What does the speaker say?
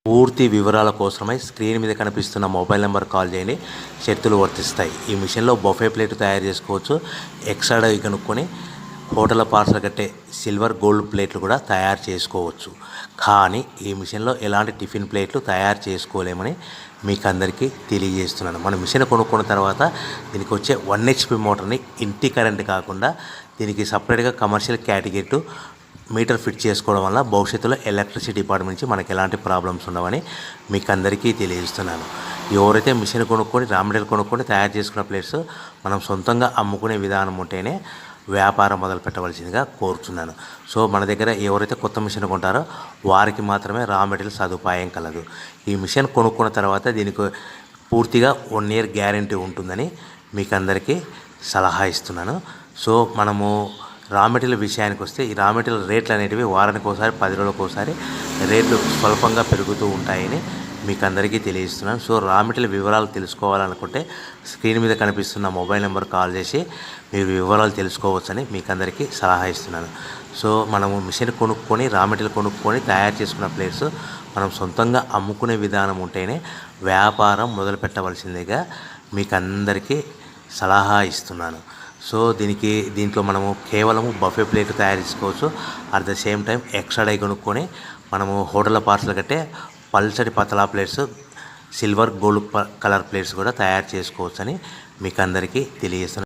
పూర్తి వివరాల కోసమై స్క్రీన్ మీద కనిపిస్తున్న మొబైల్ నెంబర్ కాల్ చేయండి. షరతులు వర్తిస్తాయి. ఈ మిషన్లో బఫే ప్లేట్ తయారు చేసుకోవచ్చు. ఎక్స్ట్రా కనుక్కొని హోటల్ పార్సల్ కట్టే సిల్వర్ గోల్డ్ ప్లేట్లు కూడా తయారు చేసుకోవచ్చు. కానీ ఈ మిషన్లో ఎలాంటి టిఫిన్ ప్లేట్లు తయారు చేసుకోలేమని మీకు అందరికీ తెలియజేస్తున్నాను. మన మిషన్ కొనుక్కున్న తర్వాత దీనికి వచ్చే 1 HP మోటార్ని ఇంటి కరెంట్ కాకుండా దీనికి సపరేట్గా కమర్షియల్ కేటగిరీ మీటర్ ఫిట్ చేసుకోవడం వల్ల భవిష్యత్తులో ఎలక్ట్రిసిటీ డిపార్ట్మెంట్ నుంచి మనకి ఎలాంటి ప్రాబ్లమ్స్ ఉండవని మీకు అందరికీ తెలియజేస్తున్నాను. ఎవరైతే మిషన్ కొనుక్కొని రా మెటీరియల్ కొనుక్కొని తయారు చేసుకున్న ప్లేట్స్ మనం సొంతంగా అమ్ముకునే విధానం ఉంటేనే వ్యాపారం మొదలు పెట్టవలసిందిగా కోరుతున్నాను. సో మన దగ్గర ఎవరైతే కొత్త మిషన్ కొంటారో వారికి మాత్రమే రా మెటీరియల్ సదుపాయం కలదు. ఈ మిషన్ కొనుక్కున్న తర్వాత దీనికి పూర్తిగా 1 year గ్యారంటీ ఉంటుందని మీకు అందరికీ సలహా ఇస్తున్నాను. సో మనము రా మెటీరియల్ విషయానికి వస్తే ఈ రా మెటీరియల్ రేట్లు అనేటివి వారానికి ఒకసారి 10 రోజులకు ఒకసారి రేట్లు స్వల్పంగా పెరుగుతూ ఉంటాయని మీకు అందరికీ తెలియజేస్తున్నాను. సో రా మెటీరియల్ వివరాలు తెలుసుకోవాలనుకుంటే స్క్రీన్ మీద కనిపిస్తున్న మొబైల్ నెంబర్ కాల్ చేసి మీరు వివరాలు తెలుసుకోవచ్చని మీకు అందరికీ సలహా ఇస్తున్నాను. సో మనము మిషన్ కొనుక్కొని రా మెటీరియల్ కొనుక్కొని తయారు చేసుకున్న ప్లేట్స్ మనం సొంతంగా అమ్ముకునే విధానం ఉంటేనే వ్యాపారం మొదలు పెట్టవలసిందిగా మీకు అందరికీ సలహా ఇస్తున్నాను. సో దీంట్లో మనము కేవలము బఫే ప్లేట్ తయారు చేసుకోవచ్చు. At the same time extra die కొనుక్కొని మనము హోటల్ పార్సల్ కట్టే పల్చటి పతలా plates silver gold colour plates కూడా తయారు చేసుకోవచ్చు అని మీకు అందరికీ తెలియజేస్తున్నాను.